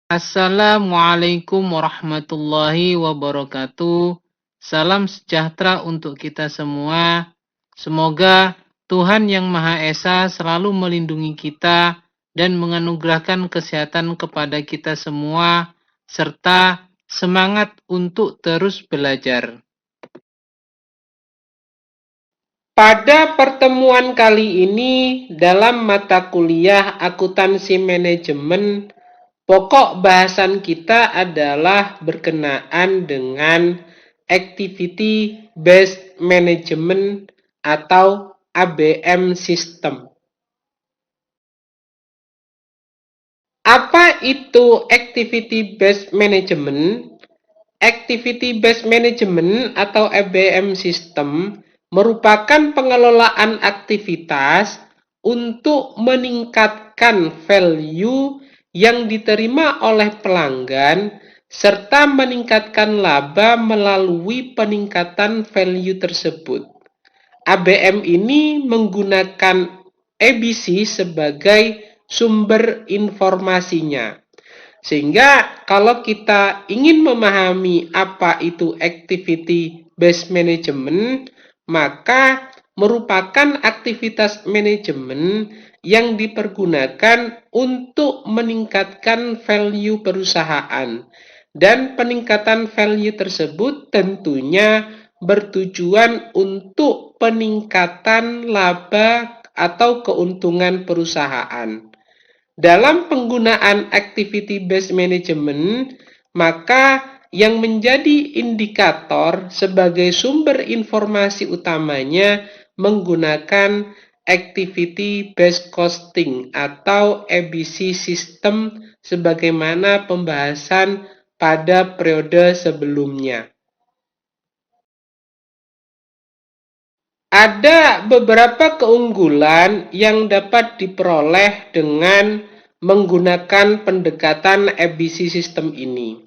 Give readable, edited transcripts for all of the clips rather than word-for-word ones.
Assalamualaikum warahmatullahi wabarakatuh. Salam sejahtera untuk kita semua. Semoga Tuhan Yang Maha Esa selalu melindungi kita dan menganugerahkan kesehatan kepada kita semua, serta semangat untuk terus belajar. Pada pertemuan kali ini, dalam mata kuliah akuntansi manajemen, pokok bahasan kita adalah berkenaan dengan Activity Based Management atau ABM System. Apa itu Activity Based Management? Activity Based Management atau ABM System merupakan pengelolaan aktivitas untuk meningkatkan value yang diterima oleh pelanggan serta meningkatkan laba melalui peningkatan value tersebut. ABM ini menggunakan ABC sebagai sumber informasinya. Sehingga kalau kita ingin memahami apa itu activity based management, maka merupakan aktivitas manajemen yang dipergunakan untuk meningkatkan value perusahaan. Dan peningkatan value tersebut tentunya bertujuan untuk peningkatan laba atau keuntungan perusahaan. Dalam penggunaan activity based management, maka yang menjadi indikator sebagai sumber informasi utamanya menggunakan activity based costing atau ABC system sebagaimana pembahasan pada periode sebelumnya. Ada beberapa keunggulan yang dapat diperoleh dengan menggunakan pendekatan ABC system ini.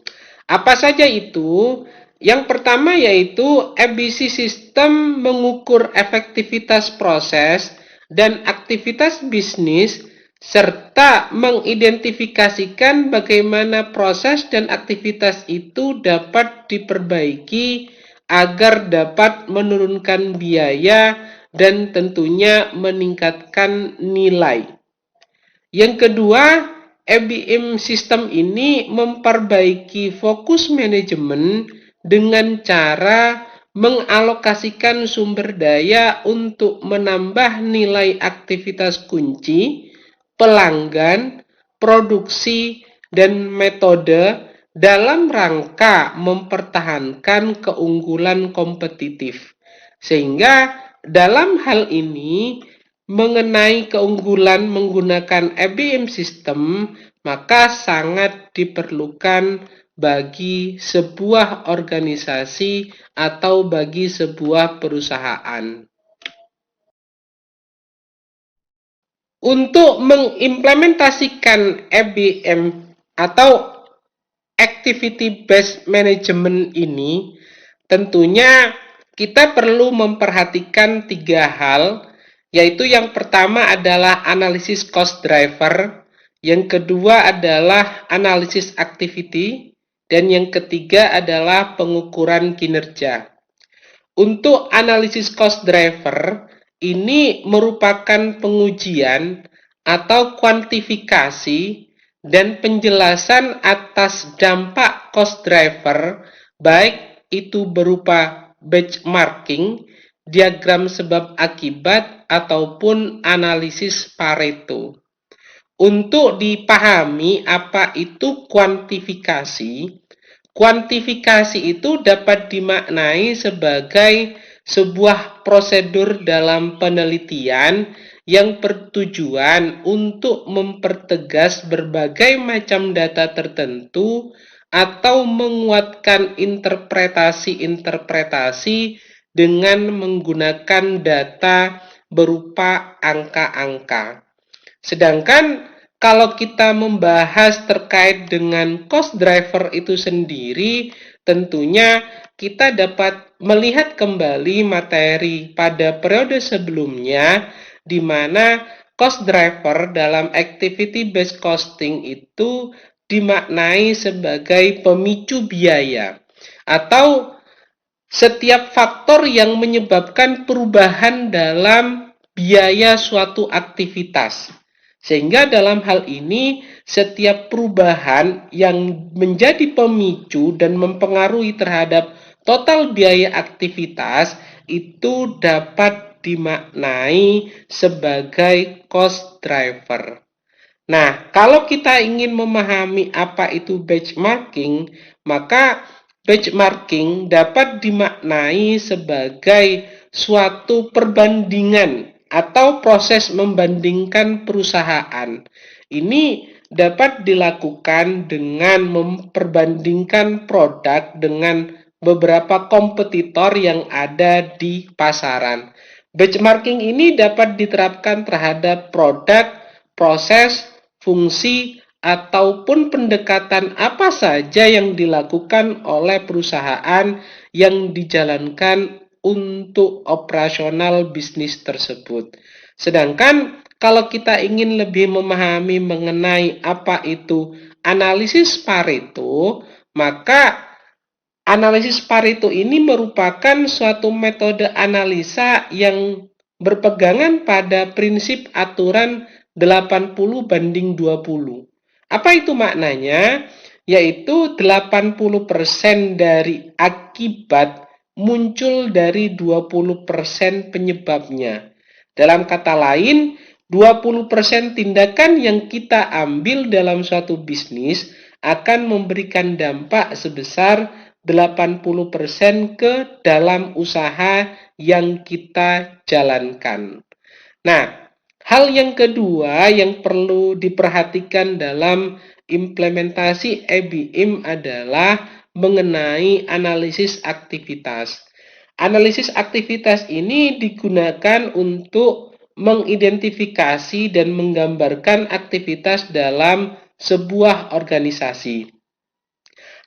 Apa saja itu? Yang pertama yaitu ABC system mengukur efektivitas proses dan aktivitas bisnis serta mengidentifikasikan bagaimana proses dan aktivitas itu dapat diperbaiki agar dapat menurunkan biaya dan tentunya meningkatkan nilai. Yang kedua, ABM sistem ini memperbaiki fokus manajemen dengan cara mengalokasikan sumber daya untuk menambah nilai aktivitas kunci, pelanggan, produksi, dan metode dalam rangka mempertahankan keunggulan kompetitif. Sehingga dalam hal ini mengenai keunggulan menggunakan ABM system, maka sangat diperlukan bagi sebuah organisasi atau bagi sebuah perusahaan. Untuk mengimplementasikan ABM atau Activity Based Management ini, tentunya kita perlu memperhatikan 3 hal, yaitu yang pertama adalah analisis cost driver, yang kedua adalah analisis activity, dan yang ketiga adalah pengukuran kinerja. Untuk analisis cost driver, ini merupakan pengujian atau kuantifikasi dan penjelasan atas dampak cost driver, baik itu berupa benchmarking, diagram sebab akibat, ataupun analisis Pareto. Untuk dipahami apa itu kuantifikasi, kuantifikasi itu dapat dimaknai sebagai sebuah prosedur dalam penelitian yang bertujuan untuk mempertegas berbagai macam data tertentu atau menguatkan interpretasi-interpretasi dengan menggunakan data berupa angka-angka. Sedangkan kalau kita membahas terkait dengan cost driver itu sendiri, tentunya kita dapat melihat kembali materi pada periode sebelumnya, di mana cost driver dalam activity based costing itu dimaknai sebagai pemicu biaya atau setiap faktor yang menyebabkan perubahan dalam biaya suatu aktivitas. Sehingga dalam hal ini, setiap perubahan yang menjadi pemicu dan mempengaruhi terhadap total biaya aktivitas itu dapat dimaknai sebagai cost driver. Nah, kalau kita ingin memahami apa itu benchmarking, maka benchmarking dapat dimaknai sebagai suatu perbandingan atau proses membandingkan perusahaan. Ini dapat dilakukan dengan memperbandingkan produk dengan beberapa kompetitor yang ada di pasaran. Benchmarking ini dapat diterapkan terhadap produk, proses, fungsi, ataupun pendekatan apa saja yang dilakukan oleh perusahaan yang dijalankan untuk operasional bisnis tersebut. Sedangkan kalau kita ingin lebih memahami mengenai apa itu analisis Pareto, maka analisis Pareto ini merupakan suatu metode analisa yang berpegangan pada prinsip aturan 80/20. Apa itu maknanya? Yaitu 80% dari akibat muncul dari 20% penyebabnya. Dalam kata lain, 20% tindakan yang kita ambil dalam suatu bisnis akan memberikan dampak sebesar 80% ke dalam usaha yang kita jalankan. Nah, hal yang kedua yang perlu diperhatikan dalam implementasi EBIM adalah mengenai analisis aktivitas. Analisis aktivitas ini digunakan untuk mengidentifikasi dan menggambarkan aktivitas dalam sebuah organisasi.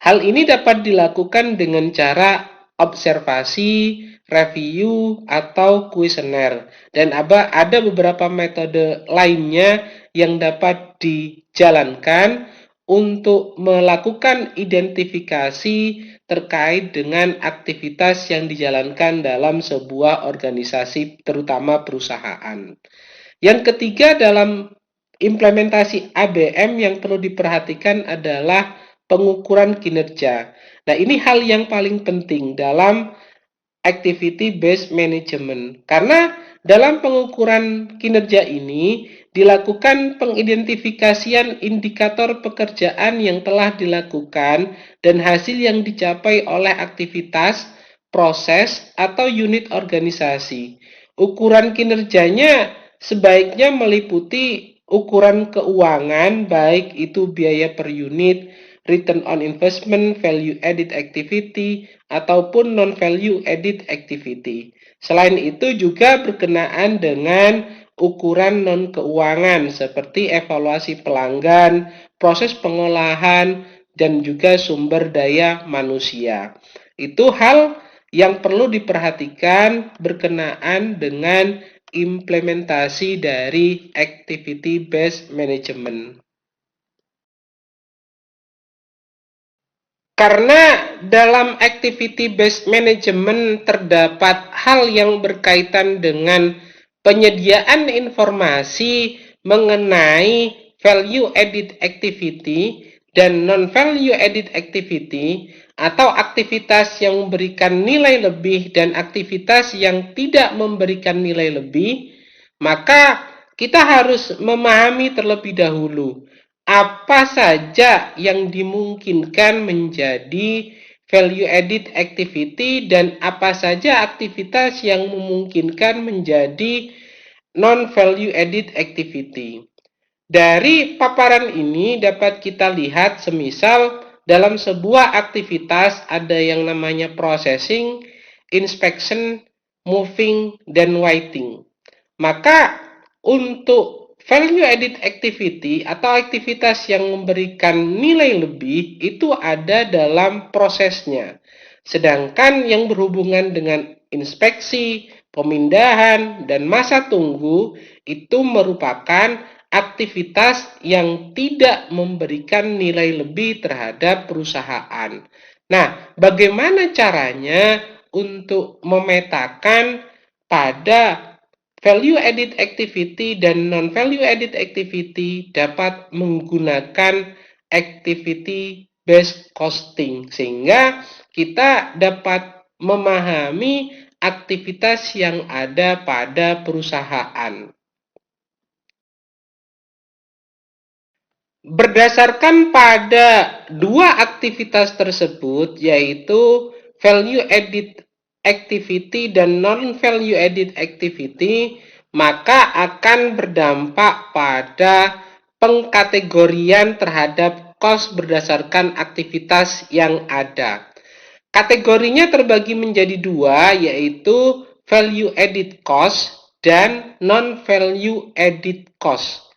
Hal ini dapat dilakukan dengan cara observasi, review, atau kuesioner. Dan ada beberapa metode lainnya yang dapat dijalankan untuk melakukan identifikasi terkait dengan aktivitas yang dijalankan dalam sebuah organisasi, terutama perusahaan. Yang ketiga dalam implementasi ABM yang perlu diperhatikan adalah pengukuran kinerja. Nah, ini hal yang paling penting dalam activity based management. Karena dalam pengukuran kinerja ini dilakukan pengidentifikasian indikator pekerjaan yang telah dilakukan dan hasil yang dicapai oleh aktivitas, proses, atau unit organisasi. Ukuran kinerjanya sebaiknya meliputi ukuran keuangan, baik itu biaya per unit, return on investment, value added activity, ataupun non-value added activity. Selain itu juga berkenaan dengan ukuran non-keuangan seperti evaluasi pelanggan, proses pengolahan, dan juga sumber daya manusia. Itu hal yang perlu diperhatikan berkenaan dengan implementasi dari activity based management. Karena dalam activity based management terdapat hal yang berkaitan dengan penyediaan informasi mengenai value added activity dan non value added activity atau aktivitas yang memberikan nilai lebih dan aktivitas yang tidak memberikan nilai lebih, maka kita harus memahami terlebih dahulu apa saja yang dimungkinkan menjadi value added activity dan apa saja aktivitas yang memungkinkan menjadi non value added activity. Dari paparan ini dapat kita lihat semisal dalam sebuah aktivitas ada yang namanya processing, inspection, moving, dan waiting. Maka untuk value added activity atau aktivitas yang memberikan nilai lebih itu ada dalam prosesnya. Sedangkan yang berhubungan dengan inspeksi, pemindahan, dan masa tunggu itu merupakan aktivitas yang tidak memberikan nilai lebih terhadap perusahaan. Nah, bagaimana caranya untuk memetakan pada value added activity dan non value added activity dapat menggunakan activity based costing, sehingga kita dapat memahami aktivitas yang ada pada perusahaan. Berdasarkan pada dua aktivitas tersebut, yaitu value added activity dan non value added activity, maka akan berdampak pada pengkategorian terhadap cost berdasarkan aktivitas yang ada. Kategorinya terbagi menjadi dua, yaitu value added cost dan non value added cost.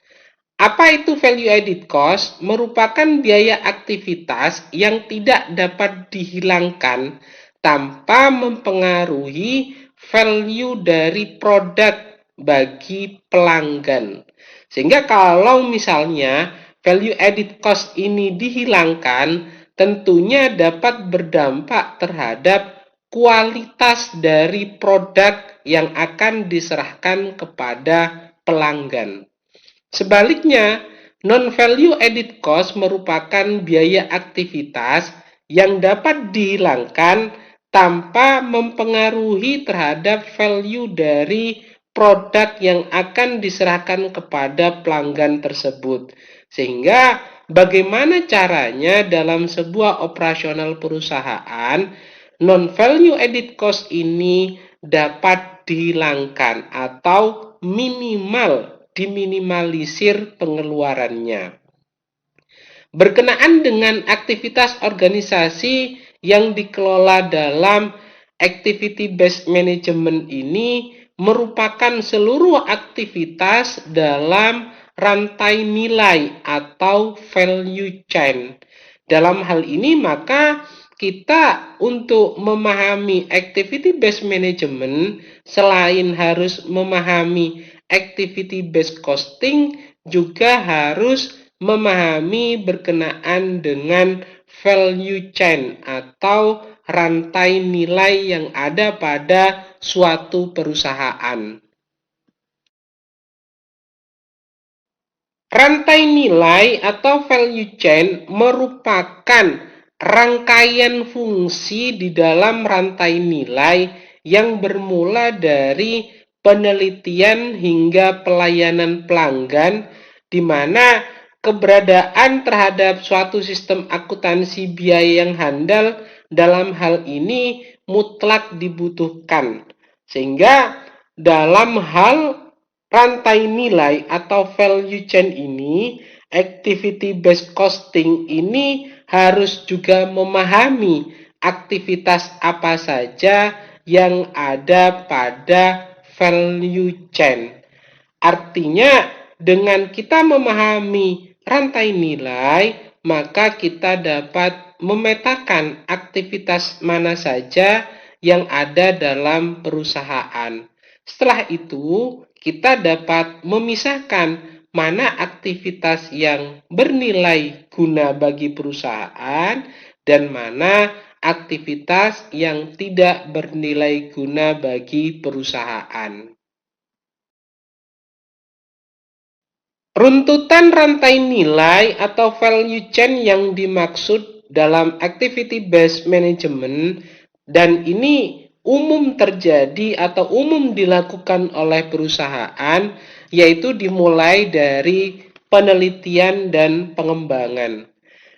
Apa itu value added cost? Merupakan biaya aktivitas yang tidak dapat dihilangkan tanpa mempengaruhi value dari produk bagi pelanggan. Sehingga kalau misalnya value added cost ini dihilangkan, tentunya dapat berdampak terhadap kualitas dari produk yang akan diserahkan kepada pelanggan. Sebaliknya, non-value added cost merupakan biaya aktivitas yang dapat dihilangkan tanpa mempengaruhi terhadap value dari produk yang akan diserahkan kepada pelanggan tersebut. Sehingga bagaimana caranya dalam sebuah operasional perusahaan, non-value added cost ini dapat dihilangkan atau minimal diminimalisir pengeluarannya. Berkenaan dengan aktivitas organisasi yang dikelola dalam activity based management ini merupakan seluruh aktivitas dalam rantai nilai atau value chain. Dalam hal ini maka kita untuk memahami activity based management selain harus memahami activity based costing juga harus memahami berkenaan dengan value chain atau rantai nilai yang ada pada suatu perusahaan. Rantai nilai atau value chain merupakan rangkaian fungsi di dalam rantai nilai yang bermula dari penelitian hingga pelayanan pelanggan, di mana keberadaan terhadap suatu sistem akuntansi biaya yang handal dalam hal ini mutlak dibutuhkan. Sehingga dalam hal rantai nilai atau value chain ini, activity based costing ini harus juga memahami aktivitas apa saja yang ada pada value chain. Artinya, dengan kita memahami rantai nilai, maka kita dapat memetakan aktivitas mana saja yang ada dalam perusahaan. Setelah itu, kita dapat memisahkan mana aktivitas yang bernilai guna bagi perusahaan dan mana aktivitas yang tidak bernilai guna bagi perusahaan. Runtutan rantai nilai atau value chain yang dimaksud dalam activity based management dan ini umum terjadi atau umum dilakukan oleh perusahaan, yaitu dimulai dari penelitian dan pengembangan.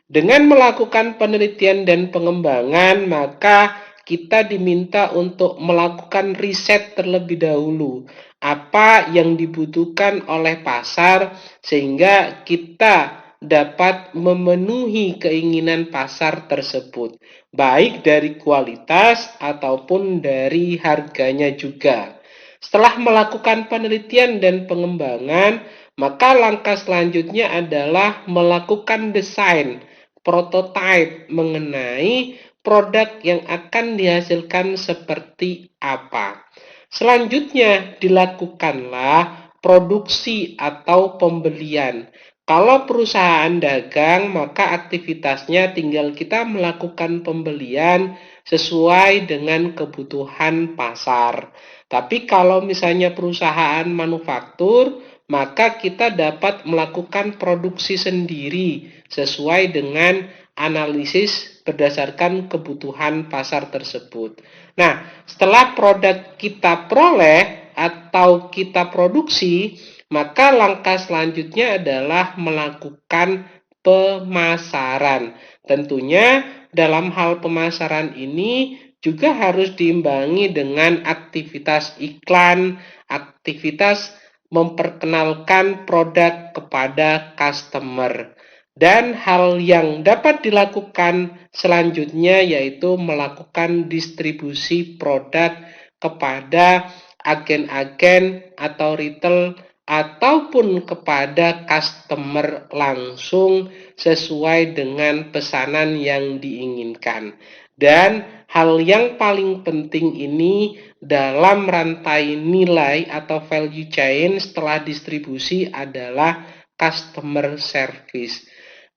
Dengan melakukan penelitian dan pengembangan, maka kita diminta untuk melakukan riset terlebih dahulu. Apa yang dibutuhkan oleh pasar sehingga kita dapat memenuhi keinginan pasar tersebut. Baik dari kualitas ataupun dari harganya juga. Setelah melakukan penelitian dan pengembangan, maka langkah selanjutnya adalah melakukan desain prototipe mengenai produk yang akan dihasilkan seperti apa. Selanjutnya dilakukanlah produksi atau pembelian. Kalau perusahaan dagang, maka aktivitasnya tinggal kita melakukan pembelian sesuai dengan kebutuhan pasar. Tapi kalau misalnya perusahaan manufaktur, maka kita dapat melakukan produksi sendiri sesuai dengan analisis berdasarkan kebutuhan pasar tersebut. Nah, setelah produk kita peroleh atau kita produksi, maka langkah selanjutnya adalah melakukan pemasaran. Tentunya dalam hal pemasaran ini juga harus diimbangi dengan aktivitas iklan, aktivitas memperkenalkan produk kepada customer. Dan hal yang dapat dilakukan selanjutnya yaitu melakukan distribusi produk kepada agen-agen atau retail ataupun kepada customer langsung sesuai dengan pesanan yang diinginkan. Dan hal yang paling penting ini dalam rantai nilai atau value chain setelah distribusi adalah customer service.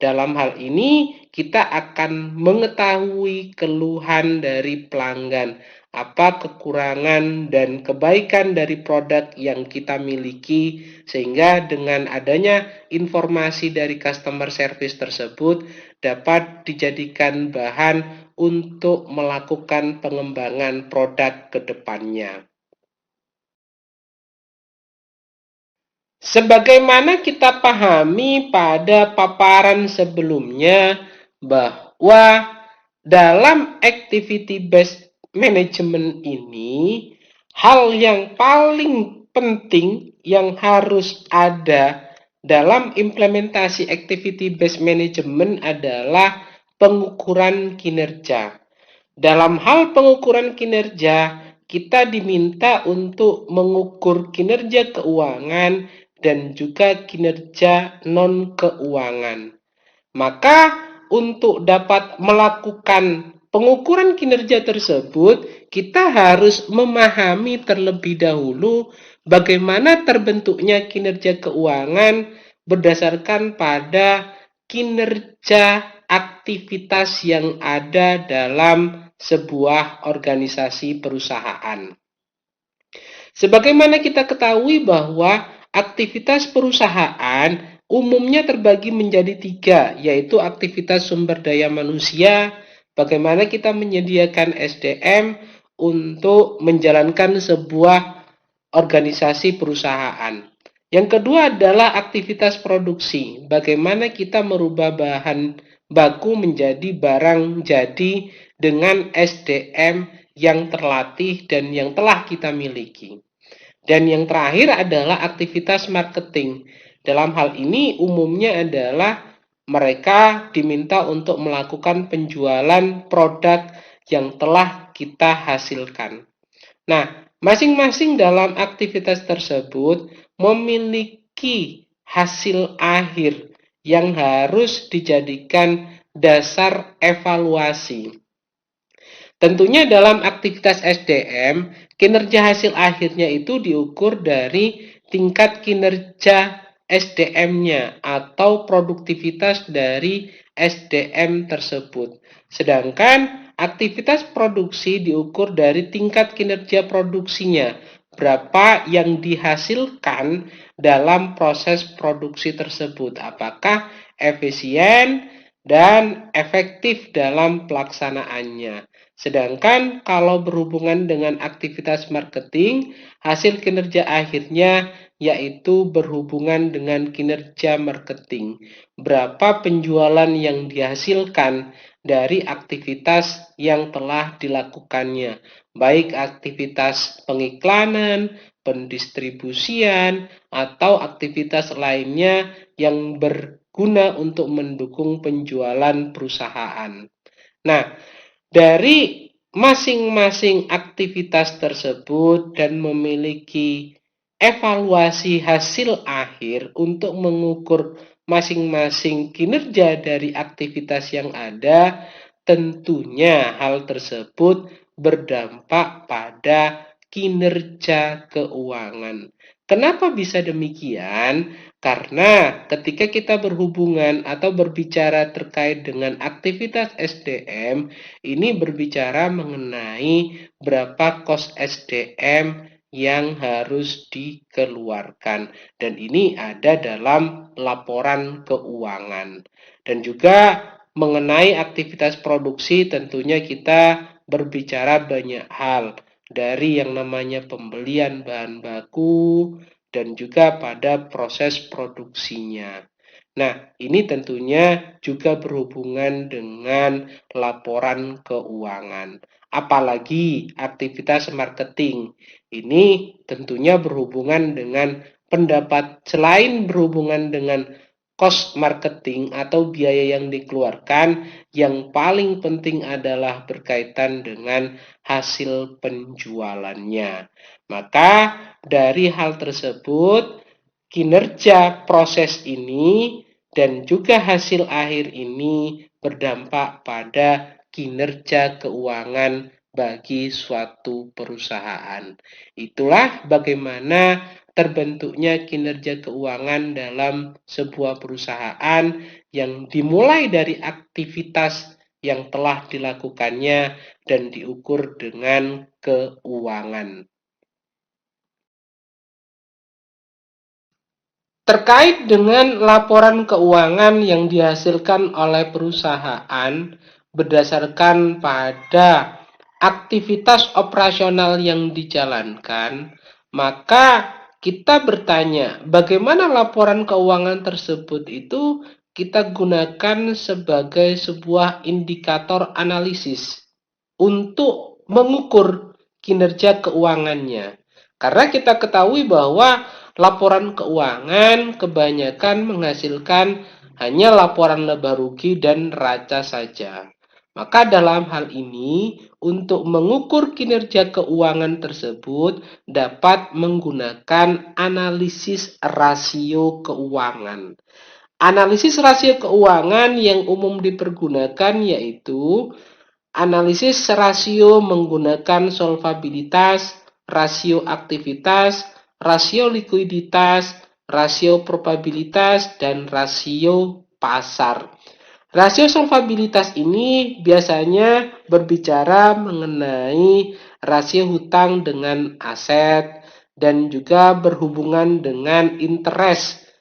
Dalam hal ini kita akan mengetahui keluhan dari pelanggan, apa kekurangan dan kebaikan dari produk yang kita miliki, sehingga dengan adanya informasi dari customer service tersebut dapat dijadikan bahan untuk melakukan pengembangan produk ke depannya. Sebagaimana kita pahami pada paparan sebelumnya bahwa dalam activity based management ini hal yang paling penting yang harus ada dalam implementasi activity based management adalah pengukuran kinerja. Dalam hal pengukuran kinerja, kita diminta untuk mengukur kinerja keuangan dan juga kinerja non-keuangan. Maka untuk dapat melakukan pengukuran kinerja tersebut, kita harus memahami terlebih dahulu bagaimana terbentuknya kinerja keuangan berdasarkan pada kinerja aktivitas yang ada dalam sebuah organisasi perusahaan. Sebagaimana kita ketahui bahwa aktivitas perusahaan umumnya terbagi menjadi tiga, yaitu aktivitas sumber daya manusia, bagaimana kita menyediakan SDM untuk menjalankan sebuah organisasi perusahaan. Yang kedua adalah aktivitas produksi, bagaimana kita merubah bahan baku menjadi barang jadi dengan SDM yang terlatih dan yang telah kita miliki. Dan yang terakhir adalah aktivitas marketing. Dalam hal ini umumnya adalah mereka diminta untuk melakukan penjualan produk yang telah kita hasilkan. Nah, masing-masing dalam aktivitas tersebut memiliki hasil akhir yang harus dijadikan dasar evaluasi. Tentunya dalam aktivitas SDM, kinerja hasil akhirnya itu diukur dari tingkat kinerja SDM-nya atau produktivitas dari SDM tersebut. Sedangkan aktivitas produksi diukur dari tingkat kinerja produksinya, berapa yang dihasilkan dalam proses produksi tersebut, apakah efisien dan efektif dalam pelaksanaannya. Sedangkan kalau berhubungan dengan aktivitas marketing, hasil kinerja akhirnya yaitu berhubungan dengan kinerja marketing. Berapa penjualan yang dihasilkan dari aktivitas yang telah dilakukannya, baik aktivitas pengiklanan, pendistribusian, atau aktivitas lainnya yang berguna untuk mendukung penjualan perusahaan. Nah, dari masing-masing aktivitas tersebut dan memiliki evaluasi hasil akhir untuk mengukur masing-masing kinerja dari aktivitas yang ada, tentunya hal tersebut berdampak pada kinerja keuangan. Kenapa bisa demikian? Karena ketika kita berhubungan atau berbicara terkait dengan aktivitas SDM, ini berbicara mengenai berapa cost SDM yang harus dikeluarkan. Dan ini ada dalam laporan keuangan. Dan juga mengenai aktivitas produksi tentunya kita berbicara banyak hal. Dari yang namanya pembelian bahan baku dan juga pada proses produksinya. Nah, ini tentunya juga berhubungan dengan laporan keuangan. Apalagi aktivitas marketing. Ini tentunya berhubungan dengan pendapat, selain berhubungan dengan cost marketing atau biaya yang dikeluarkan, yang paling penting adalah berkaitan dengan hasil penjualannya. Maka dari hal tersebut, kinerja proses ini dan juga hasil akhir ini berdampak pada kinerja keuangan bagi suatu perusahaan. Itulah bagaimana terbentuknya kinerja keuangan dalam sebuah perusahaan yang dimulai dari aktivitas yang telah dilakukannya dan diukur dengan keuangan. Terkait dengan laporan keuangan yang dihasilkan oleh perusahaan berdasarkan pada aktivitas operasional yang dijalankan, maka kita bertanya, bagaimana laporan keuangan tersebut itu kita gunakan sebagai sebuah indikator analisis untuk mengukur kinerja keuangannya. Karena kita ketahui bahwa laporan keuangan kebanyakan menghasilkan hanya laporan laba rugi dan neraca saja. Maka dalam hal ini, untuk mengukur kinerja keuangan tersebut dapat menggunakan analisis rasio keuangan. Analisis rasio keuangan yang umum dipergunakan yaitu analisis rasio menggunakan solvabilitas, rasio aktivitas, rasio likuiditas, rasio probabilitas, dan rasio pasar. Rasio solvabilitas ini biasanya berbicara mengenai rasio hutang dengan aset dan juga berhubungan dengan interest.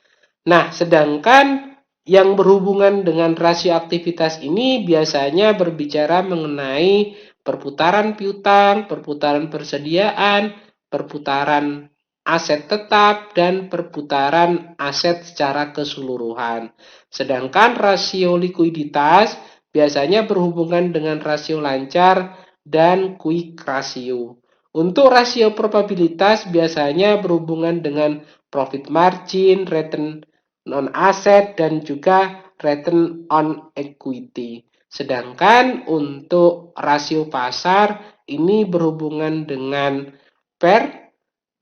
Nah, sedangkan yang berhubungan dengan rasio aktivitas ini biasanya berbicara mengenai perputaran piutang, perputaran persediaan, perputaran aset tetap, dan perputaran aset secara keseluruhan. Sedangkan rasio likuiditas biasanya berhubungan dengan rasio lancar dan quick ratio. Untuk rasio probabilitas biasanya berhubungan dengan profit margin, return non-aset, dan juga return on equity. Sedangkan untuk rasio pasar ini berhubungan dengan PER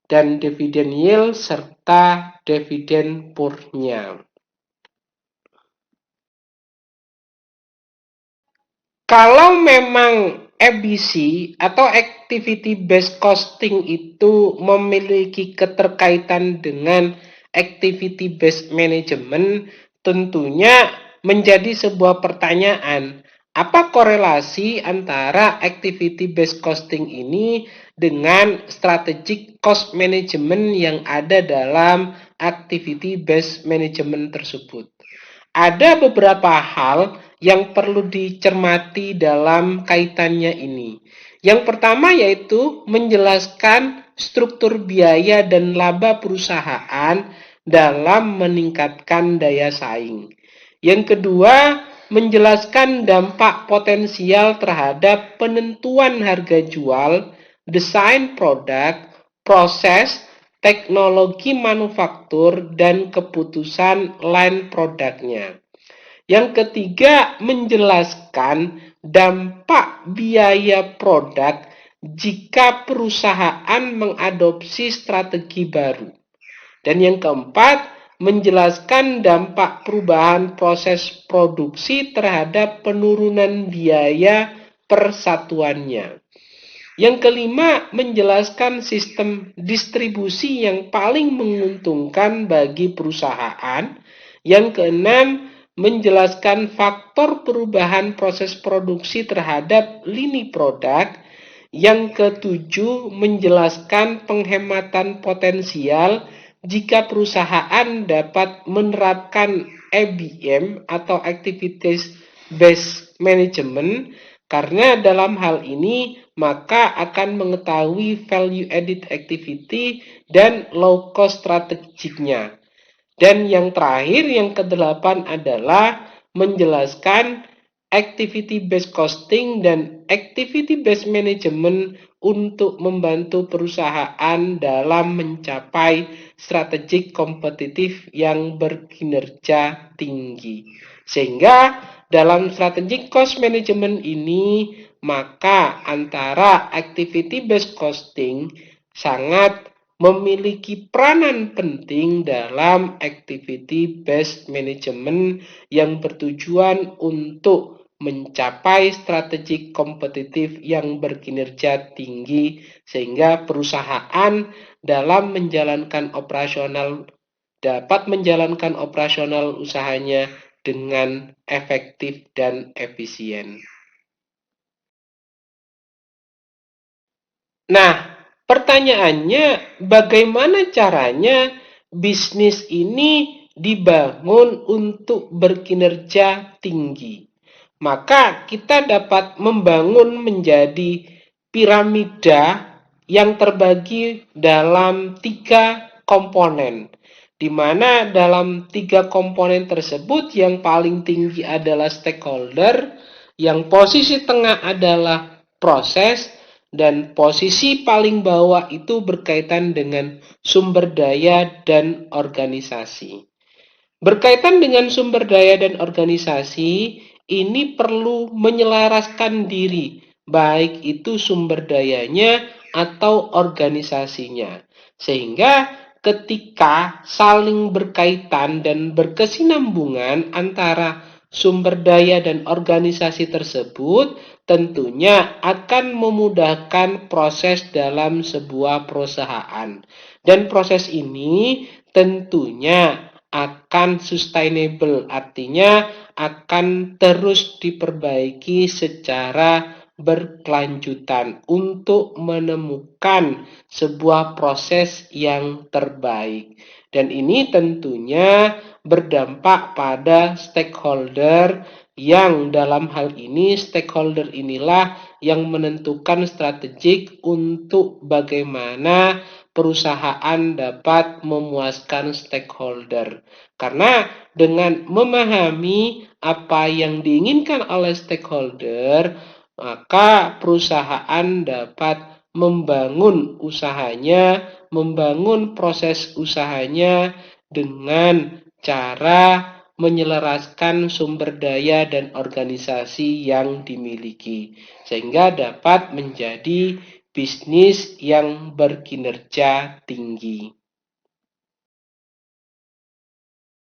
dan dividen yield serta dividen purnya. Kalau memang ABC atau Activity Based Costing itu memiliki keterkaitan dengan Activity Based Management, tentunya menjadi sebuah pertanyaan, apa korelasi antara Activity Based Costing ini dengan Strategic Cost Management yang ada dalam Activity Based Management tersebut? Ada beberapa hal yang perlu dicermati dalam kaitannya ini. Yang pertama yaitu menjelaskan struktur biaya dan laba perusahaan dalam meningkatkan daya saing. Yang kedua, menjelaskan dampak potensial terhadap penentuan harga jual, desain produk, proses, teknologi manufaktur, dan keputusan line produknya. Yang ketiga, menjelaskan dampak biaya produk jika perusahaan mengadopsi strategi baru. Dan yang keempat, menjelaskan dampak perubahan proses produksi terhadap penurunan biaya persatuannya. Yang kelima, menjelaskan sistem distribusi yang paling menguntungkan bagi perusahaan. Yang keenam, menjelaskan faktor perubahan proses produksi terhadap lini produk. Yang ketujuh, menjelaskan penghematan potensial jika perusahaan dapat menerapkan ABM atau Activities Based Management, karena dalam hal ini maka akan mengetahui value added activity dan low cost strategiknya. Dan yang terakhir, yang kedelapan adalah menjelaskan activity based costing dan activity based management untuk membantu perusahaan dalam mencapai strategik kompetitif yang berkinerja tinggi. Sehingga dalam strategic cost management ini, maka antara activity based costing sangat memiliki peranan penting dalam activity based management yang bertujuan untuk mencapai strategik kompetitif yang berkinerja tinggi, sehingga perusahaan dalam menjalankan operasional dapat menjalankan operasional usahanya dengan efektif dan efisien. Nah, pertanyaannya, bagaimana caranya bisnis ini dibangun untuk berkinerja tinggi? Maka kita dapat membangun menjadi piramida yang terbagi dalam 3 komponen, di mana dalam 3 komponen tersebut yang paling tinggi adalah stakeholder, yang posisi tengah adalah proses, dan posisi paling bawah itu berkaitan dengan sumber daya dan organisasi. Berkaitan dengan sumber daya dan organisasi, ini perlu menyelaraskan diri, baik itu sumber dayanya atau organisasinya. Sehingga ketika saling berkaitan dan berkesinambungan antara sumber daya dan organisasi tersebut, tentunya akan memudahkan proses dalam sebuah perusahaan. Dan proses ini tentunya akan sustainable, artinya akan terus diperbaiki secara berkelanjutan untuk menemukan sebuah proses yang terbaik. Dan ini tentunya berdampak pada stakeholder, yang dalam hal ini stakeholder inilah yang menentukan strategik untuk bagaimana perusahaan dapat memuaskan stakeholder. Karena dengan memahami apa yang diinginkan oleh stakeholder, maka perusahaan dapat membangun usahanya, membangun proses usahanya dengan cara menyelaraskan sumber daya dan organisasi yang dimiliki, sehingga dapat menjadi bisnis yang berkinerja tinggi.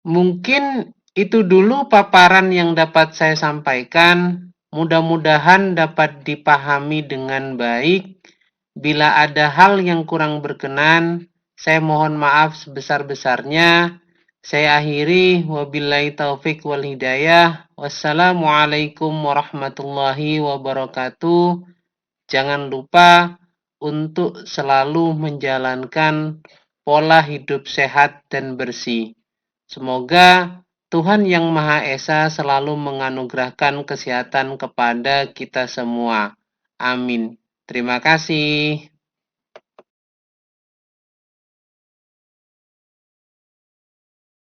Mungkin itu dulu paparan yang dapat saya sampaikan. Mudah-mudahan dapat dipahami dengan baik. Bila ada hal yang kurang berkenan, saya mohon maaf sebesar-besarnya. Saya akhiri, wabillahi taufik wal hidayah. Wassalamualaikum warahmatullahi wabarakatuh. Jangan lupa untuk selalu menjalankan pola hidup sehat dan bersih. Semoga Tuhan Yang Maha Esa selalu menganugerahkan kesehatan kepada kita semua. Amin. Terima kasih.